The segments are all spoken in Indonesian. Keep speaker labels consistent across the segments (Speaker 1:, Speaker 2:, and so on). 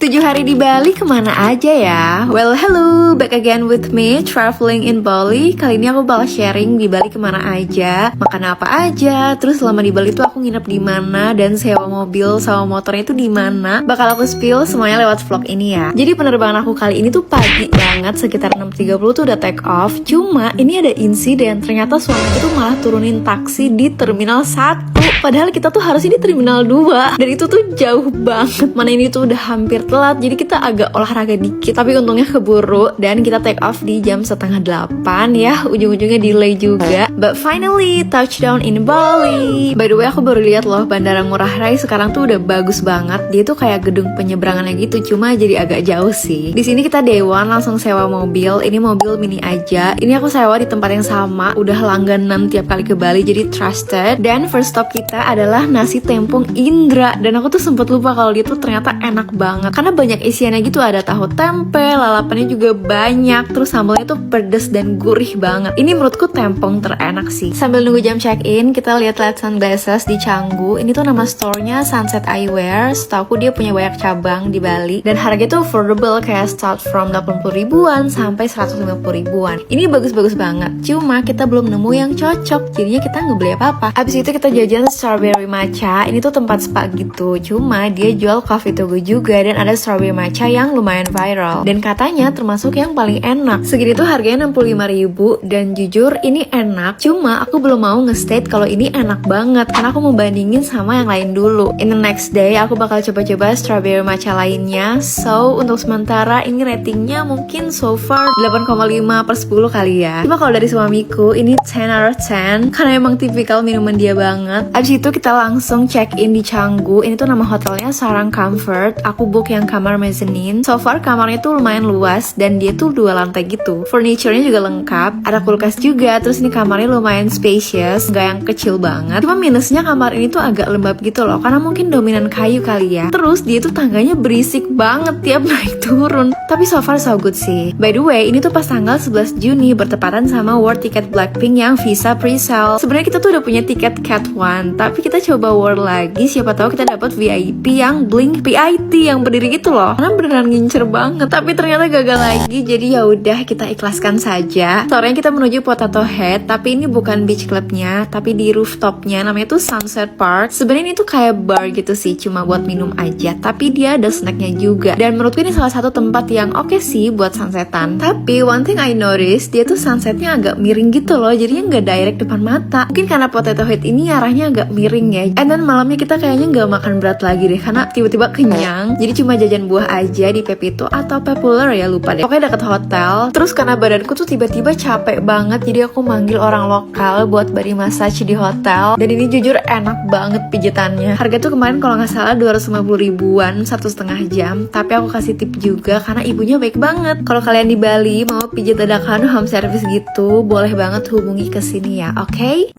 Speaker 1: 7 hari di Bali kemana aja ya? Well, hello, back again with me, traveling in Bali. Kali ini aku bakal sharing di Bali kemana aja, makan apa aja, terus selama di Bali tuh aku nginep di mana dan sewa mobil sama motornya itu di mana. Bakal aku spill semuanya lewat vlog ini ya. Jadi penerbangan aku kali ini tuh pagi banget, sekitar 6.30 tuh udah take off. Cuma ini ada insiden, ternyata suamiku tuh malah turunin taksi di Terminal 1. Padahal kita tuh harusnya di Terminal 2. Dan itu tuh jauh banget. Mana ini tuh udah hampir telat. Jadi kita agak olahraga dikit. Tapi untungnya keburu. Dan kita take off di jam 7:30 ya. Ujung-ujungnya delay juga. But finally touchdown in Bali. By the way, aku baru lihat loh Bandara Ngurah Rai sekarang tuh udah bagus banget. Dia tuh kayak gedung penyeberangannya gitu. Cuma jadi agak jauh sih. Di sini kita day one langsung sewa mobil. Ini mobil mini aja. Ini aku sewa di tempat yang sama. Udah langganan tiap kali ke Bali. Jadi trusted. Dan first stop kita adalah nasi tempong Indra. Dan aku tuh sempet lupa kalau dia tuh ternyata enak banget karena banyak isiannya gitu. Ada tahu tempe, lalapannya juga banyak, terus sambalnya tuh pedes dan gurih banget. Ini menurutku tempong terenak sih. Sambil nunggu jam check-in, kita lihat-lihat sunglasses di Canggu. Ini tuh nama store-nya Sunset Eyewear. Setauku dia punya banyak cabang di Bali dan harganya tuh affordable, kayak start from 80 ribuan sampai 150 ribuan. Ini bagus-bagus banget. Cuma kita belum nemu yang cocok, jadinya kita nggak beli apa-apa. Abis itu kita jajan strawberry matcha. Ini tuh tempat spa gitu. Cuma dia jual coffee to go juga dan ada strawberry matcha yang lumayan viral. Dan katanya termasuk yang paling enak. Segini tuh harganya 65 ribu dan jujur ini enak. Cuma aku belum mau nge-state kalau ini enak banget karena aku mau bandingin sama yang lain dulu. In the next day aku bakal coba-coba strawberry matcha lainnya. So untuk sementara ini ratingnya mungkin so far 8,5/10 kali ya. Cuma kalau dari suamiku ini 10 out of 10 karena emang tipikal minuman dia banget. Abis itu kita langsung check in di Canggu. Ini tuh nama hotelnya Sarang Comfort. Aku book yang kamar mezzanine. So far kamarnya tuh lumayan luas dan dia tuh 2 lantai gitu. Furniture-nya juga lengkap. Ada kulkas juga. Terus ini kamarnya lumayan spacious, gak yang kecil banget. Cuma minusnya kamar ini tuh agak lembab gitu loh karena mungkin dominan kayu kali ya. Terus dia tuh tangganya berisik banget tiap naik turun. Tapi so far so good sih. By the way, ini tuh pas tanggal 11 Juni bertepatan sama World Ticket Blackpink yang visa pre-sale. Sebenarnya kita tuh udah punya tiket Cat One, tapi kita coba World lagi, siapa tahu kita dapat VIP yang Blink PIT yang berdiri gitu loh. Karena beneran ngincer banget, tapi ternyata gagal lagi. Jadi ya udah kita ikhlaskan saja. Sorenya kita menuju Potato Head, tapi ini bukan beach clubnya, tapi di rooftopnya namanya tuh Sunset Park. Sebenarnya ini tuh kayak bar gitu sih, cuma buat minum aja. Tapi dia ada snacknya juga. Dan menurutku ini salah satu tempat yang oke sih buat sunsetan. Tapi one thing I notice, dia tuh sunsetnya agak miring gitu loh, jadinya nggak direct depan mata. Mungkin karena Potato Head ini arahnya agak miring ya. And then malamnya kita kayaknya nggak makan berat lagi deh karena tiba-tiba kenyang. Jadi cuma jajan buah aja di Pepito atau Popular ya, lupa deh. Pokoknya deket hotel. Terus karena badanku tuh tiba-tiba capek banget, jadi aku manggil orang lokal buat body massage di hotel. Dan ini jujur enak banget pijitannya. Harga tuh kemarin kalau nggak salah 250 ribuan 1,5 jam. Tapi aku kasih tip juga karena ibunya baik banget. Kalau kalian di Bali mau pijit dadakan home service gitu, boleh banget hubungi ke sini ya, oke?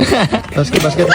Speaker 2: Basket.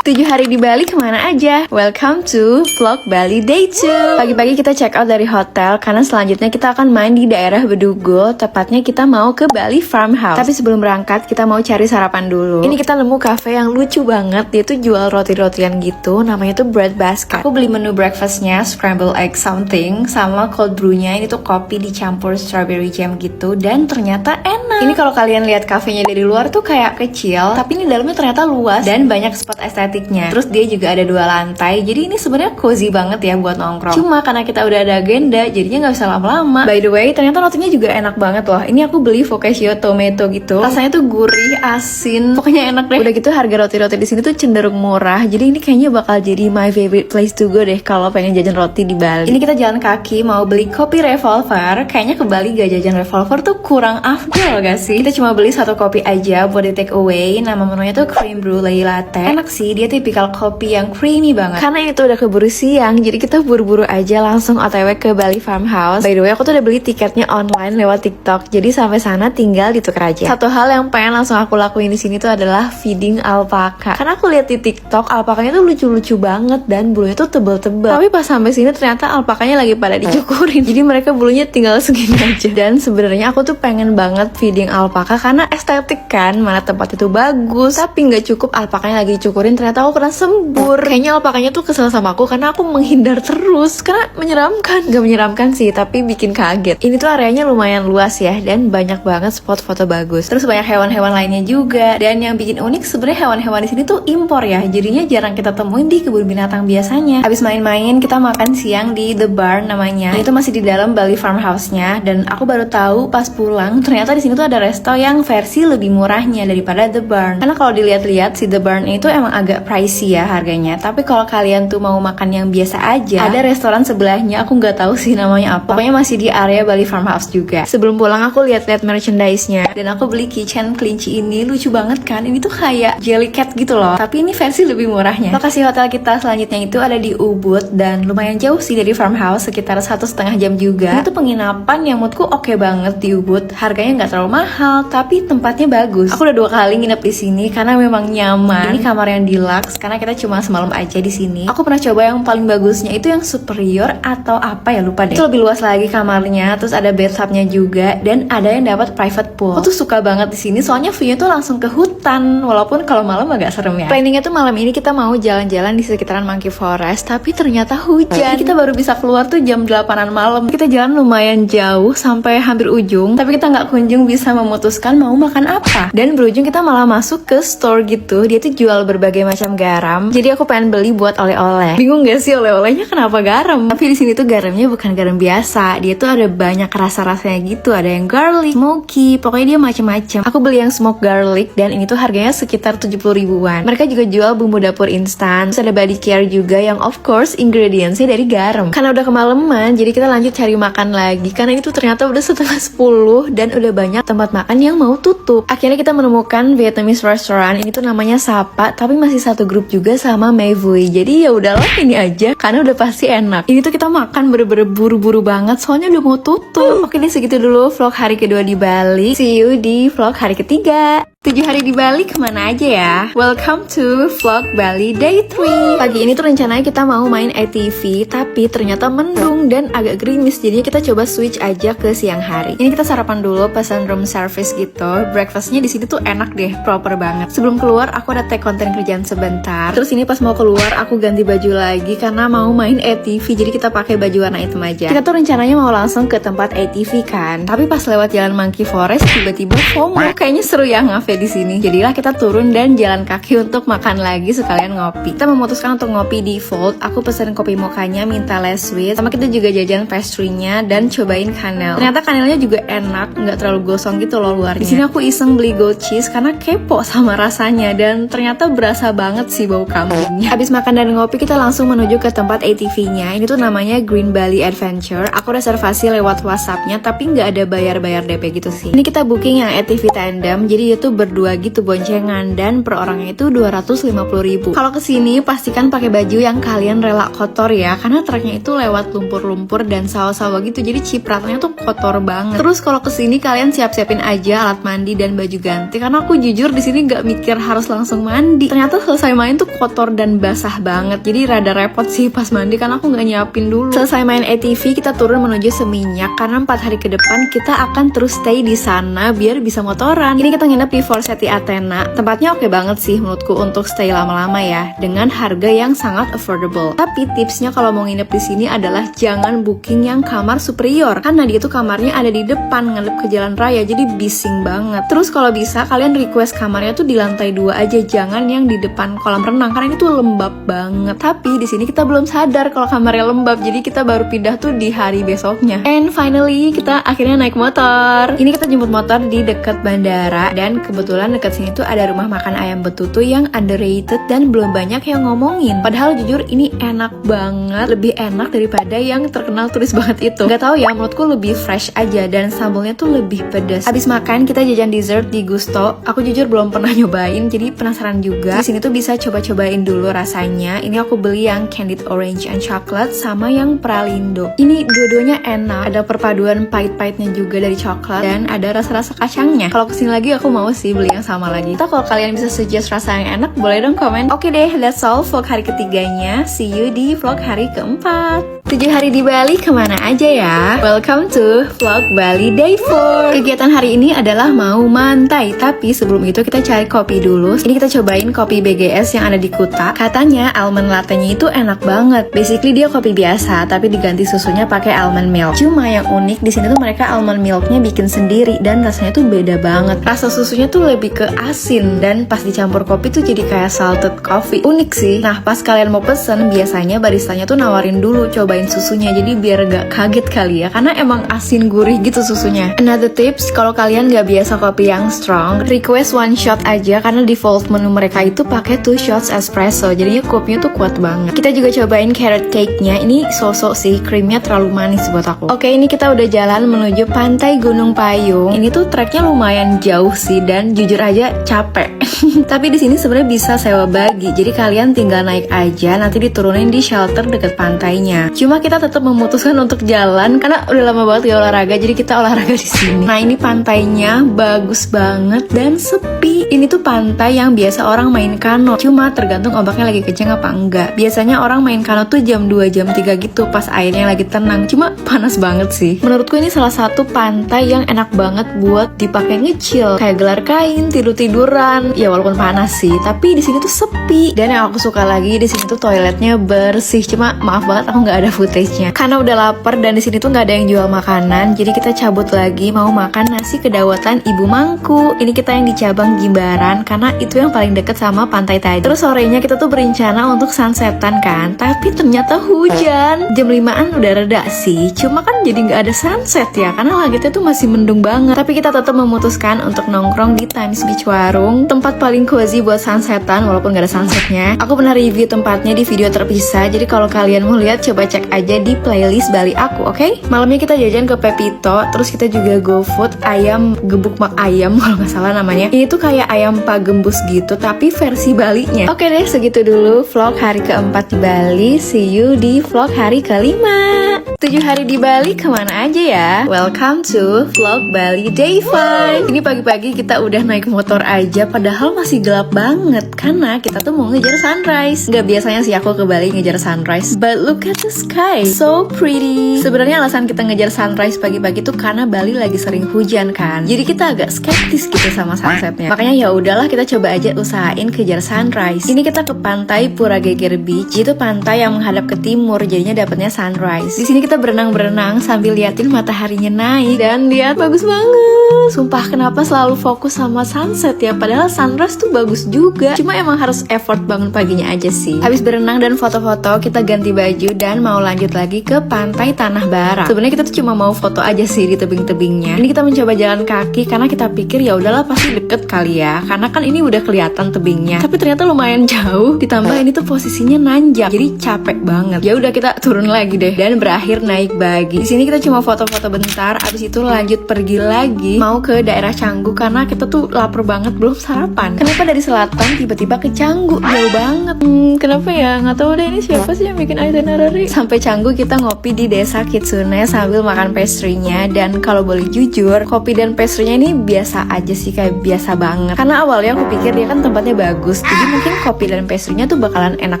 Speaker 1: 7 hari di Bali kemana aja? Welcome to vlog Bali Day 2. Pagi-pagi kita check out dari hotel karena selanjutnya kita akan main di daerah Bedugo. Tepatnya kita mau ke Bali Farmhouse. Tapi sebelum berangkat kita mau cari sarapan dulu. Ini kita nemu cafe yang lucu banget. Dia tuh jual roti-rotian gitu. Namanya tuh Bread Basket. Aku beli menu breakfastnya scramble egg something sama cold brew-nya. Ini tuh kopi dicampur strawberry jam gitu. Dan ternyata enak. Ini kalau kalian lihat kafenya dari luar tuh kayak kecil, tapi ini dalamnya ternyata luas dan banyak spot estetik. Terus dia juga ada 2 lantai. Jadi ini sebenarnya cozy banget ya buat nongkrong. Cuma karena kita udah ada agenda, jadinya nggak usah lama-lama. By the way, ternyata rotinya juga enak banget loh. Ini aku beli focaccia tomato gitu. Rasanya tuh gurih, asin, pokoknya enak deh. Udah gitu harga roti-roti di sini tuh cenderung murah. Jadi ini kayaknya bakal jadi my favorite place to go deh kalau pengen jajan roti di Bali. Ini kita jalan kaki mau beli kopi revolver. Kayaknya ke Bali gak jajan revolver tuh kurang afdol gak sih? Kita cuma beli 1 kopi aja buat di take away. Nama menunya tuh cream brulee latte. Enak sih, dia tipikal kopi yang creamy banget. Karena ini tuh udah keburu siang, jadi kita buru-buru aja langsung OTW ke Bali Farmhouse. By the way, aku tuh udah beli tiketnya online lewat TikTok. Jadi sampai sana tinggal ditukar aja. Satu hal yang pengen langsung aku lakuin di sini tuh adalah feeding alpaka. Karena aku lihat di TikTok alpakanya tuh lucu-lucu banget dan bulunya tuh tebel-tebel. Tapi pas sampai sini ternyata alpakanya lagi pada dicukurin. Jadi mereka bulunya tinggal segini aja. Dan sebenarnya aku tuh pengen banget feeding alpaka karena estetik kan, mana tempat itu bagus. Tapi nggak cukup alpakanya lagi dicukurin, ternyata ternyata aku kena sembur. Kayaknya alpakanya tuh kesel sama aku karena aku menghindar terus, karena menyeramkan. Gak menyeramkan sih, tapi bikin kaget. Ini tuh areanya lumayan luas ya, dan banyak banget spot foto bagus. Terus banyak hewan-hewan lainnya juga. Dan yang bikin unik sebenarnya hewan-hewan di sini tuh impor ya, jadinya jarang kita temuin di kebun binatang biasanya. Habis main-main kita makan siang di The Barn namanya. Itu masih di dalam Bali Farmhouse-nya, dan aku baru tahu pas pulang ternyata di sini tuh ada resto yang versi lebih murahnya daripada The Barn. Karena kalau dilihat-lihat si The Barn itu emang agak pricey ya harganya. Tapi kalau kalian tuh mau makan yang biasa aja, ada restoran sebelahnya, aku nggak tahu sih namanya apa. Pokoknya masih di area Bali Farmhouse juga. Sebelum pulang aku lihat-lihat merchandise-nya, dan aku beli keychain kelinci ini. Lucu banget kan? Ini tuh kayak jelly cat gitu loh, tapi ini versi lebih murahnya. Lokasi hotel kita selanjutnya itu ada di Ubud, dan lumayan jauh sih dari farmhouse, sekitar 1,5 jam juga. Ini tuh penginapan yang menurutku oke banget di Ubud. Harganya nggak terlalu mahal, tapi tempatnya bagus. Aku udah 2 kali nginep di sini karena memang nyaman. Ini kamar yang deluxe karena kita cuma semalam aja di sini. Aku pernah coba yang paling bagusnya itu yang superior atau apa ya, lupa deh. Itu lebih luas lagi kamarnya, terus ada bathtubnya juga, dan ada yang dapat private pool. Aku tuh suka banget di sini soalnya view-nya tuh langsung ke hutan, walaupun kalau malam agak serem ya. Planningnya tuh malam ini kita mau jalan-jalan di sekitaran Monkey Forest, tapi ternyata hujan. Kita baru bisa keluar tuh jam 8-an malam. Kita jalan lumayan jauh sampai hampir ujung, tapi kita nggak kunjung bisa memutuskan mau makan apa. Dan berujung kita malah masuk ke store gitu. Dia tuh jual berbagai macam garam. Jadi aku pengen beli buat oleh-oleh. Bingung gak sih oleh-olehnya kenapa garam? Tapi di sini tuh garamnya bukan garam biasa. Dia tuh ada banyak rasa-rasanya gitu. Ada yang garlic, smoky, pokoknya dia macam-macam. Aku beli yang smoke garlic dan ini tuh harganya sekitar 70 ribuan. Mereka juga jual bumbu dapur instan. Terus ada body care juga yang of course ingredientsnya dari garam. Karena udah kemalaman, jadi kita lanjut cari makan lagi. Karena ini tuh ternyata udah setengah 10 dan udah banyak tempat makan yang mau tutup. Akhirnya kita menemukan Vietnamese restaurant. Ini tuh namanya Sapa, tapi masih satu grup juga sama Mei Vui. Jadi ya udahlah ini aja karena udah pasti enak. Ini tuh kita makan bener-bener buru-buru banget soalnya udah mau tutup. Oke deh, segitu dulu vlog hari kedua di Bali. See you di vlog hari ketiga. 7 hari di Bali kemana aja ya? Welcome to vlog Bali Day 3. Pagi ini tuh rencananya kita mau main ATV, tapi ternyata mendung dan agak gerimis. Jadinya kita coba switch aja ke siang hari. Ini kita sarapan dulu, pesan room service gitu. Breakfastnya di sini tuh enak deh, proper banget. Sebelum keluar aku ada take konten kerjaan sebentar. Terus ini pas mau keluar aku ganti baju lagi karena mau main ATV. Jadi kita pakai baju warna hitam aja. Kita tuh rencananya mau langsung ke tempat ATV kan. Tapi pas lewat jalan Monkey Forest tiba-tiba FOMO. Kayaknya seru ya di sini. Jadilah kita turun dan jalan kaki untuk makan lagi sekalian ngopi. Kita memutuskan untuk ngopi di Volt. Aku pesen kopi mokanya minta less sweet. Sama kita juga jajan pastry-nya dan cobain kanel. Ternyata kanelnya juga enak, nggak terlalu gosong gitu loh luarnya. Di sini aku iseng beli goat cheese karena kepo sama rasanya dan ternyata berasa banget sih bau kambingnya. Habis makan dan ngopi kita langsung menuju ke tempat ATV-nya. Ini tuh namanya Green Bali Adventure. Aku reservasi lewat WhatsApp-nya tapi nggak ada bayar-bayar DP gitu sih. Ini kita booking yang ATV tandem. Jadi dia tuh berdua gitu boncengan dan per orangnya itu 250.000. Kalau kesini pastikan pakai baju yang kalian rela kotor ya, karena treknya itu lewat lumpur-lumpur dan sawah-sawah gitu, jadi cipratnya tuh kotor banget. Terus kalau kesini kalian siap-siapin aja alat mandi dan baju ganti, karena aku jujur di sini nggak mikir harus langsung mandi. Ternyata selesai main tuh kotor dan basah banget, jadi rada repot sih pas mandi karena aku nggak nyiapin dulu. Selesai main ATV kita turun menuju Seminyak karena 4 hari ke depan kita akan terus stay di sana biar bisa motoran. Ini kita nginep di Forseti Athena. Tempatnya oke banget sih menurutku untuk stay lama-lama ya, dengan harga yang sangat affordable. Tapi tipsnya kalau mau nginep di sini adalah jangan booking yang kamar superior, karena dia tuh kamarnya ada di depan ngadep ke jalan raya, jadi bising banget. Terus kalau bisa kalian request kamarnya tuh di lantai 2 aja, jangan yang di depan kolam renang karena ini tuh lembab banget. Tapi di sini kita belum sadar kalau kamarnya lembab, jadi kita baru pindah tuh di hari besoknya. And finally kita akhirnya naik motor. Ini kita jemput motor di dekat bandara, dan kebetulan dekat sini tuh ada rumah makan ayam betutu yang underrated dan belum banyak yang ngomongin. Padahal jujur ini enak banget, lebih enak daripada yang terkenal turis banget itu. Gak tau ya, menurutku lebih fresh aja dan sambelnya tuh lebih pedas. Abis makan kita jajan dessert di Gusto. Aku jujur belum pernah nyobain, jadi penasaran juga. Di sini tuh bisa coba-cobain dulu rasanya. Ini aku beli yang candied orange and chocolate sama yang pralindo. Ini dua-duanya enak. Ada perpaduan pahit-pahitnya juga dari coklat dan ada rasa-rasa kacangnya. Kalau kesini lagi aku mau sih beli yang sama lagi. Atau kalau kalian bisa suggest rasa yang enak, boleh dong komen. Oke deh, that's all vlog hari ketiganya. See you di vlog hari keempat. 7 hari di Bali kemana aja ya? Welcome to vlog Bali Day 4. Kegiatan hari ini adalah mau mantai, tapi sebelum itu kita cari kopi dulu. Ini kita cobain kopi BG BGS yang ada di Kuta. Katanya almond latte-nya itu enak banget. Basically dia kopi biasa, tapi diganti susunya pakai almond milk. Cuma yang unik di sini tuh mereka almond milknya bikin sendiri dan rasanya tuh beda banget. Rasa susunya tuh lebih ke asin dan pas dicampur kopi tuh jadi kayak salted coffee. Unik sih. Nah pas kalian mau pesen, biasanya baristanya tuh nawarin dulu cobain susunya, jadi biar gak kaget kali ya, karena emang asin gurih gitu susunya. Another tips, kalau kalian gak biasa kopi yang strong, request one shot aja karena default menu mereka itu pakai 2 shots espresso, jadinya kopinya tuh kuat banget. Kita juga cobain carrot cake-nya, ini sosok sih, krimnya terlalu manis buat aku. Oke, ini kita udah jalan menuju pantai Gunung Payung. Ini tuh treknya lumayan jauh sih dan jujur aja capek. Tapi di sini sebenarnya bisa sewa bagi, jadi kalian tinggal naik aja, nanti diturunin di shelter deket pantainya. Cuma kita tetap memutuskan untuk jalan karena udah lama banget gak olahraga, jadi kita olahraga di sini. Nah ini pantainya bagus banget dan sepi. Ini tuh pantai yang biasa orang main kano, cuma tergantung ombaknya lagi kenceng apa enggak. Biasanya orang main kano tuh jam 2, jam 3 gitu pas airnya lagi tenang, cuma panas banget sih. Menurutku ini salah satu pantai yang enak banget buat dipakai nge-chill, kayak gelar kain, tidur-tiduran. Ya walaupun panas sih, tapi di sini tuh sepi. Dan yang aku suka lagi di sini tuh toiletnya bersih. Cuma maaf banget aku nggak ada footage-nya karena udah lapar dan di sini tuh nggak ada yang jual makanan. Jadi kita cabut lagi mau makan nasi kedawatan Ibu Mangku. Ini kita yang di cabang Jimbaran karena itu yang paling deket sama pantai tadi. Terus sorenya kita tuh berencana untuk sunsetan kan, tapi ternyata hujan. Jam 5-an udah reda sih, cuma kan jadi nggak ada sunset ya karena langitnya tuh masih mendung banget. Tapi kita tetap memutuskan untuk nongkrong di Times Beach Warung, tempat paling cozy buat sunsetan walaupun gak ada sunsetnya. Aku pernah review tempatnya di video terpisah, jadi kalau kalian mau lihat coba cek aja di playlist Bali aku, oke? Malamnya kita jajan ke Pepito, terus kita juga go food ayam gebuk mak ayam kalau nggak salah namanya. Ini tuh kayak ayam pagembus gitu tapi versi Balinya. Oke deh, segitu dulu vlog hari keempat di Bali. See you di vlog hari kelima. 7 hari di Bali kemana aja ya? Welcome to vlog Bali Day 5. Ini pagi-pagi kita udah naik motor aja, padahal masih gelap banget karena kita tuh mau ngejar sunrise. Gak biasanya sih aku ke Bali ngejar sunrise, but look at the sky, so pretty. Sebenarnya alasan kita ngejar sunrise pagi-pagi tuh karena Bali lagi sering hujan kan, jadi kita agak skeptis gitu sama sunsetnya. Makanya ya udahlah kita coba aja usahain kejar sunrise. Ini kita ke pantai Pura Geger Beach, itu pantai yang menghadap ke timur, jadinya dapetnya sunrise. Di sini kita berenang-berenang sambil liatin mataharinya naik dan lihat bagus banget. Sumpah kenapa selalu fokus sama sunset ya, padahal sunrise tuh bagus juga. Cuma emang harus effort bangun paginya aja sih. Habis berenang dan foto-foto, kita ganti baju dan mau lanjut lagi ke pantai Tanah Bara. Sebenarnya kita tuh cuma mau foto aja sih di tebing-tebingnya. Ini kita mencoba jalan kaki karena kita pikir ya udahlah pasti deket kali ya, karena kan ini udah kelihatan tebingnya. Tapi ternyata lumayan jauh, ditambah ini tuh posisinya nanjak, jadi capek banget. Ya udah kita turun lagi deh dan berakhir naik bagi. Di sini kita cuma foto-foto bentar, abis itu lanjut pergi lagi mau ke daerah Canggu karena kita tuh lapar banget belum sarapan. Kenapa dari selatan tiba-tiba ke Canggu? Jauh banget. Kenapa ya? Nggak tahu deh ini siapa sih yang bikin itinerary. Sampai Canggu kita ngopi di desa Kitsune sambil makan pastry-nya. Dan kalau boleh jujur, kopi dan pastry-nya ini biasa aja sih, kayak biasa banget. Karena awalnya aku pikir dia kan tempatnya bagus, jadi mungkin kopi dan pastry-nya tuh bakalan enak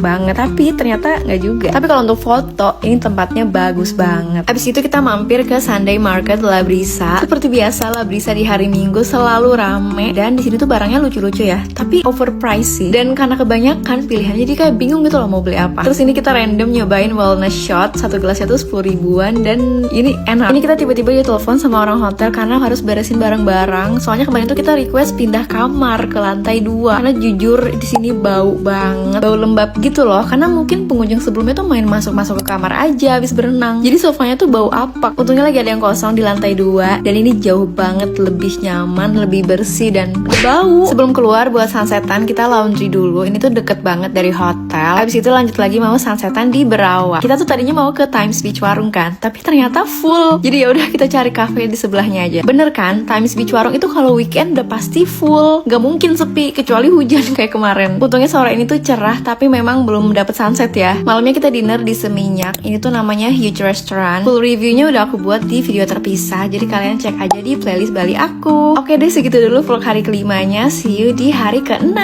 Speaker 1: banget. Tapi ternyata nggak juga. Tapi kalau untuk foto, ini tempatnya bagus banget. Abis itu kita mampir ke Sunday Market Labrisa. Seperti biasa Labrisa di hari Minggu selalu rame dan di sini tuh barangnya lucu-lucu ya, tapi overpriced sih. Dan karena kebanyakan pilihan jadi kayak bingung gitu loh mau beli apa. Terus ini kita random nyobain wellness shot, satu gelasnya tuh 10 ribuan dan ini enak. Ini kita tiba-tiba ditelepon sama orang hotel karena harus beresin barang-barang. Soalnya kemarin tuh kita request pindah kamar ke lantai 2 karena jujur di sini bau banget, bau lembab gitu loh. Karena mungkin pengunjung sebelumnya tuh main masuk-masuk ke kamar aja habis berenang. Jadi sofanya tuh bau apak. Untungnya lagi ada yang kosong di lantai 2 dan ini jauh banget lebih nyaman, lebih bersih dan gak bau. Sebelum keluar buat sunsetan kita laundry dulu. Ini tuh deket banget dari hotel. Habis itu lanjut lagi mau sunsetan di Berawa. Kita tuh tadinya mau ke Times Beach Warung kan, tapi ternyata full. Jadi ya udah kita cari cafe di sebelahnya aja. Bener kan? Times Beach Warung itu kalau weekend udah pasti full. Gak mungkin sepi kecuali hujan kayak kemarin. Untungnya sore ini tuh cerah tapi memang belum dapet sunset ya. Malamnya kita dinner di Seminyak. Ini tuh namanya Huge Restaurant. Full reviewnya udah aku buat di video terpisah, jadi kalian cek aja di playlist Bali aku. Oke deh, segitu dulu vlog hari kelimanya. See you di hari ke-6.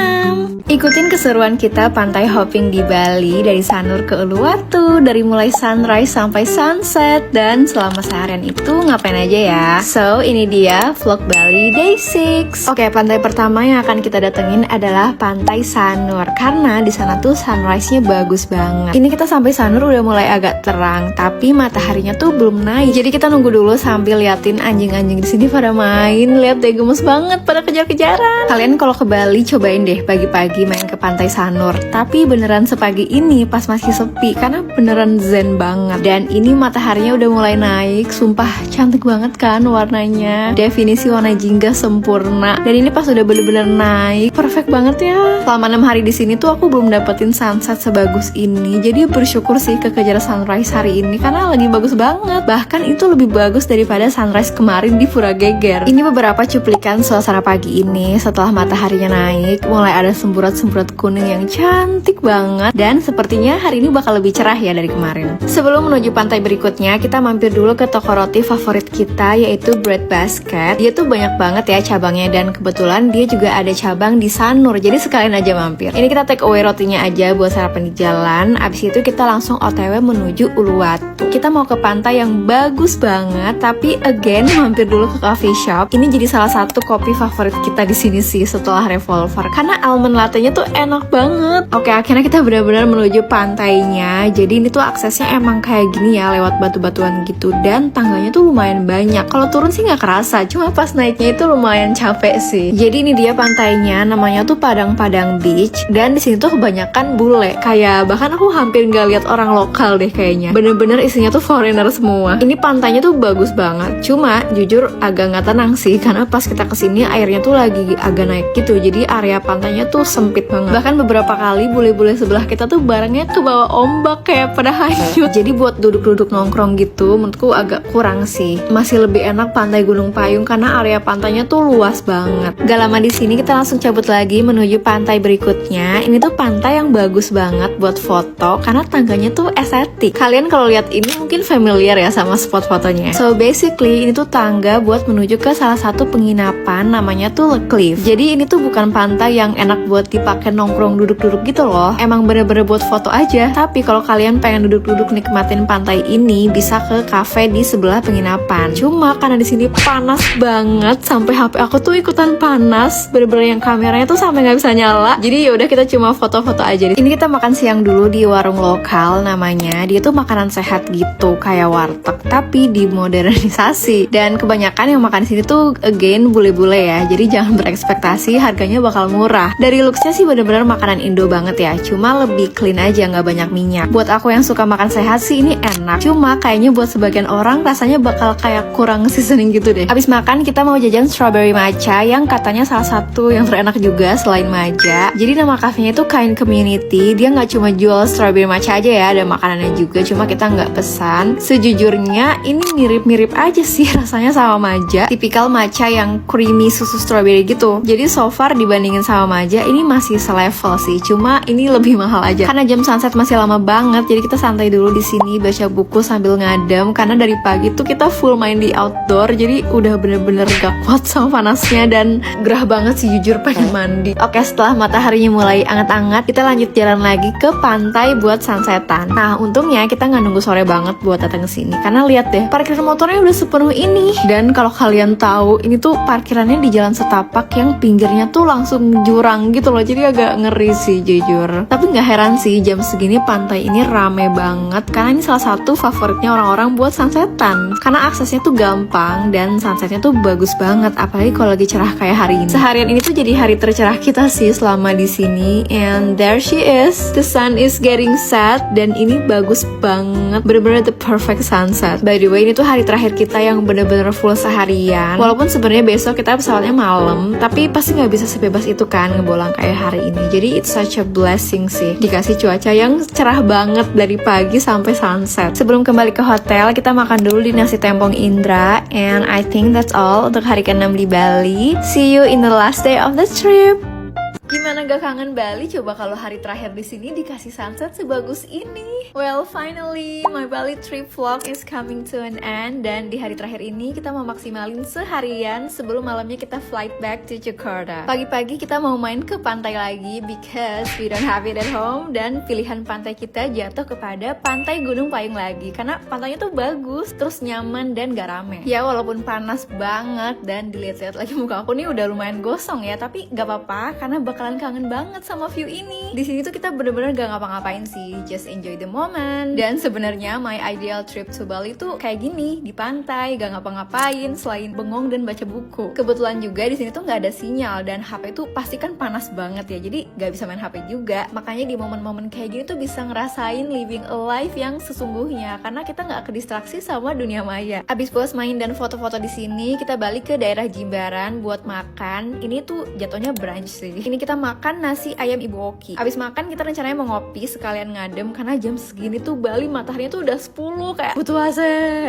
Speaker 1: Ikutin keseruan kita pantai hopping di Bali dari Sanur ke Uluwatu, dari mulai sunrise sampai sunset, dan selama seharian itu ngapain aja ya. So ini dia vlog Bali Day 6. Oke, pantai pertama yang akan kita datengin adalah pantai Pantai Sanur karena di sana tuh sunrise-nya bagus banget. Ini kita sampai Sanur udah mulai agak terang, tapi mataharinya tuh belum naik. Jadi kita nunggu dulu sambil liatin anjing-anjing di sini pada main. Lihat deh, gemes banget pada kejar-kejaran. Kalian kalau ke Bali cobain deh pagi-pagi main ke Pantai Sanur. Tapi beneran sepagi ini pas masih sepi karena beneran zen banget. Dan ini mataharinya udah mulai naik. Sumpah cantik banget kan warnanya. Definisi warna jingga sempurna. Dan ini pas udah bener-bener naik, perfect banget ya. Selama 6 hari di sini tuh aku belum dapetin sunset sebagus ini. Jadi bersyukur sih kekejar sunrise hari ini karena lagi bagus banget. Bahkan itu lebih bagus daripada sunrise kemarin di Pura Geger. Ini beberapa cuplikan suasana pagi ini setelah mataharinya naik. Mulai ada semburat-semburat kuning yang cantik banget. Dan sepertinya hari ini bakal lebih cerah ya dari kemarin. Sebelum menuju pantai berikutnya, kita mampir dulu ke toko roti favorit kita, yaitu Bread Basket. Dia tuh banyak banget ya cabangnya, dan kebetulan dia juga ada cabang di Sanur, jadi sekalian aja mampir. Ini kita take away rotinya aja buat sarapan di jalan. Abis itu kita langsung OTW menuju Uluwatu. Kita mau ke pantai yang bagus banget, tapi again mampir dulu ke coffee shop. Ini jadi salah satu kopi favorit kita di sini sih setelah Revolver, karena almond latte-nya tuh enak banget. Oke, akhirnya kita benar-benar menuju pantainya. Jadi ini tuh aksesnya emang kayak gini ya, lewat batu-batuan gitu, dan tangganya tuh lumayan banyak. Kalau turun sih nggak kerasa, cuma pas naiknya itu lumayan capek sih. Jadi ini dia pantainya, namanya tuh Padang-Padang Beach, dan di sini tuh kebanyakan bule. Kayak bahkan aku hampir nggak lihat orang lokal deh kayaknya. Bener-bener isinya tuh foreigner semua. Ini pantainya tuh bagus banget. Cuma jujur agak nggak tenang sih, karena pas kita kesini airnya tuh lagi agak naik gitu. Jadi area pantainya tuh sempit banget. Bahkan beberapa kali bule-bule sebelah kita tuh barangnya ke bawah ombak kayak pada hanyut. Jadi buat duduk-duduk nongkrong gitu menurutku agak kurang sih. Masih lebih enak pantai Gunung Payung karena area pantainya tuh luas banget. Gak lama di sini kita langsung cabut lagi menuju pantai berikutnya. Ini tuh pantai yang bagus banget buat foto karena tangganya tuh estetik. Kalian kalau lihat ini mungkin familiar ya sama spot fotonya. So basically ini tuh tangga buat menuju ke salah satu penginapan, namanya tuh Le Cliff. Jadi ini tuh bukan pantai yang enak buat dipakai nongkrong duduk-duduk gitu loh. Emang bener-bener buat foto aja. Tapi kalau kalian pengen duduk-duduk nikmatin pantai ini, bisa ke cafe di sebelah penginapan. Cuma karena di sini panas banget sampai HP aku tuh ikutan panas. Bener-bener yang kameranya tuh sampai nggak bisa nyala. Jadi yaudah kita cuma foto-foto aja. Ini kita makan siang dulu di warung lokal namanya. Dia tuh makanan sehat gitu kayak warteg, tapi dimodernisasi. Dan kebanyakan yang makan di sini tuh again bule-bule ya. Jadi jangan berekspektasi harganya bakal murah. Dari looksnya sih bener-bener makanan Indo banget ya. Cuma lebih clean aja, nggak banyak minyak. Buat aku yang suka makan sehat sih ini enak. Cuma kayaknya buat sebagian orang rasanya bakal kayak kurang seasoning gitu deh. Abis makan kita mau jajan strawberry matcha yang katanya salah satu yang terenak juga selain Maja. Jadi nama kafenya itu Kind Community. Dia nggak cuma jual strawberry matcha aja ya, ada makanannya juga. Cuma kita nggak pesan. Sejujurnya ini mirip-mirip aja sih rasanya sama Maja. Tipikal matcha yang creamy susu strawberry gitu. Jadi so far dibandingin sama Maja ini masih selevel sih. Cuma ini lebih mahal aja. Karena jam sunset masih lama banget. Jadi kita santai dulu di sini baca buku sambil ngadem. Karena dari pagi tuh kita full main di outdoor. Jadi udah bener-bener gak kuat sama panasnya dan gerah banget sih jujur pengen mandi. Oke, setelah mataharinya mulai anget-anget, kita lanjut jalan lagi ke pantai buat sunsetan. Nah, untungnya kita nggak nunggu sore banget buat datang ke sini. Karena lihat deh, parkir motornya udah sepenuh ini. Dan kalau kalian tahu, ini tuh parkirannya di jalan setapak yang pinggirnya tuh langsung jurang gitu loh. Jadi agak ngeri sih jujur. Tapi nggak heran sih jam segini pantai ini rame banget karena ini salah satu favoritnya orang-orang buat sunsetan. Karena aksesnya tuh gampang dan sunsetnya tuh bagus banget, apalagi kalau lagi cerah kayak hari ini. Seharian ini tuh jadi hari tercerah kita sih selama di sini. And there she is, the sun is getting set dan ini bagus banget, bener-bener the perfect sunset. By the way, ini tuh hari terakhir kita yang bener-bener full seharian. Walaupun sebenarnya besok kita pesawatnya malam, tapi pasti nggak bisa sebebas itu kan ngebolang kayak hari ini. Jadi it's such a blessing sih, dikasih cuaca yang cerah banget dari pagi sampai sunset. Sebelum kembali ke hotel, kita makan dulu di nasi tempong Indra. And I think that's all untuk hari ke-6 di Bali. See you in the last day of the trip. Gimana gak kangen Bali? Coba kalau hari terakhir di sini dikasih sunset sebagus ini. Well, finally my Bali trip vlog is coming to an end. Dan di hari terakhir ini kita mau maksimalin seharian sebelum malamnya kita flight back to Jakarta. Pagi-pagi kita mau main ke pantai lagi because we don't have it at home. Dan pilihan pantai kita jatuh kepada pantai Gunung Payung lagi karena pantainya tuh bagus, terus nyaman dan gak rame. Ya walaupun panas banget dan dilihat-lihat lagi muka aku nih udah lumayan gosong ya, tapi gak apa-apa karena bakal bakalan kangen banget sama view ini. Di sini tuh kita bener-bener gak ngapa-ngapain sih, just enjoy the moment. Dan sebenarnya my ideal trip to Bali tuh kayak gini, di pantai, gak ngapa-ngapain selain bengong dan baca buku. Kebetulan juga di sini tuh nggak ada sinyal dan HP tuh pasti kan panas banget ya, jadi gak bisa main HP juga. Makanya di momen-momen kayak gini tuh bisa ngerasain living a life yang sesungguhnya, karena kita nggak kedistraksi sama dunia maya. Abis puas main dan foto-foto di sini, kita balik ke daerah Jimbaran buat makan. Ini tuh jatuhnya brunch sih. Ini kita makan nasi ayam Ibu Oki. Abis makan kita rencananya mau ngopi sekalian ngadem, karena jam segini tuh Bali mataharinya tuh udah 10 kayak butuh AC.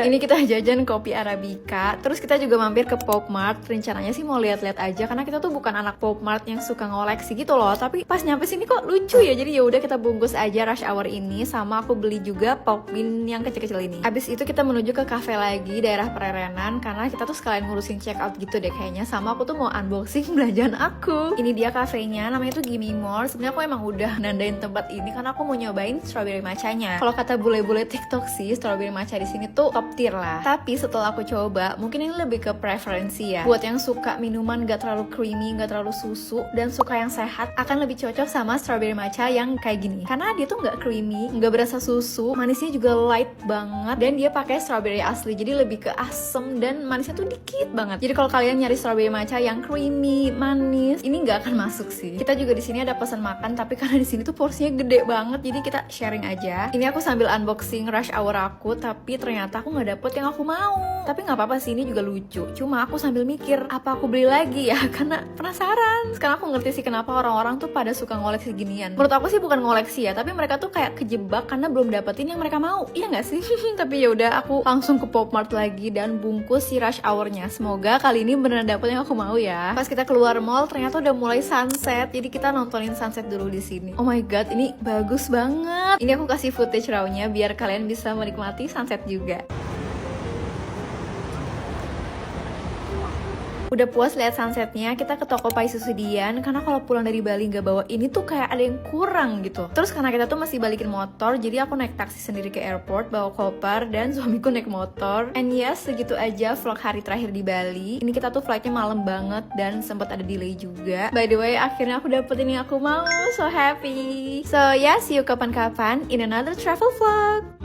Speaker 1: Ini kita jajan kopi Arabica. Terus kita juga mampir ke Pop Mart. Rencananya sih mau lihat-lihat aja, karena kita tuh bukan anak Pop Mart yang suka ngoleksi gitu loh. Tapi pas nyampe sini kok lucu ya. Jadi ya udah kita bungkus aja rush hour ini, sama aku beli juga pop bean yang kecil-kecil ini. Abis itu kita menuju ke cafe lagi daerah Prerenan, karena kita tuh sekalian ngurusin check out gitu deh kayaknya. Sama aku tuh mau unboxing belanjaan aku. Ini dia kafenya, namanya tuh Gimme More. Sebenarnya aku emang udah nandain tempat ini karena aku mau nyobain strawberry matchanya. Kalau kata bule-bule TikTok sih, strawberry matcha di sini tuh top tier lah. Tapi setelah aku coba, mungkin ini lebih ke preferensi ya. Buat yang suka minuman gak terlalu creamy, gak terlalu susu, dan suka yang sehat, akan lebih cocok sama strawberry matcha yang kayak gini. Karena dia tuh gak creamy, gak berasa susu, manisnya juga light banget, dan dia pakai strawberry asli, jadi lebih ke asem dan manisnya tuh dikit banget. Jadi kalau kalian nyari strawberry matcha yang creamy, manis, ini nggak akan masuk sih. Kita juga di sini ada pesan makan, tapi karena di sini tuh porsinya gede banget, jadi kita sharing aja. Ini aku sambil unboxing rush hour aku, tapi ternyata aku nggak dapet yang aku mau. Tapi nggak apa-apa sih, ini juga lucu. Cuma aku sambil mikir, apa aku beli lagi ya? Karena penasaran. Sekarang aku ngerti sih kenapa orang-orang tuh pada suka ngoleksi ginian. Menurut aku sih bukan ngoleksi ya, tapi mereka tuh kayak kejebak karena belum dapetin yang mereka mau. Iya nggak sih? Tapi ya udah, aku langsung ke Pop Mart lagi dan bungkus si rush hour-nya. Semoga kali ini beneran dapet yang aku mau ya. Pas kita keluar mall ternyata udah mulai sunset, jadi kita nontonin sunset dulu di sini. Oh my god, ini bagus banget. Ini aku kasih footage raw-nya biar kalian bisa menikmati sunset juga. Udah puas lihat sunsetnya, kita ke toko Pai Susudian, karena kalau pulang dari Bali nggak bawa ini tuh kayak ada yang kurang gitu. Terus karena kita tuh masih balikin motor, jadi aku naik taksi sendiri ke airport, bawa koper, dan suamiku naik motor. And yes, segitu aja vlog hari terakhir di Bali. Ini kita tuh flightnya malam banget dan sempat ada delay juga. By the way, akhirnya aku dapetin yang aku mau, so happy. So yeah, see you kapan-kapan in another travel vlog.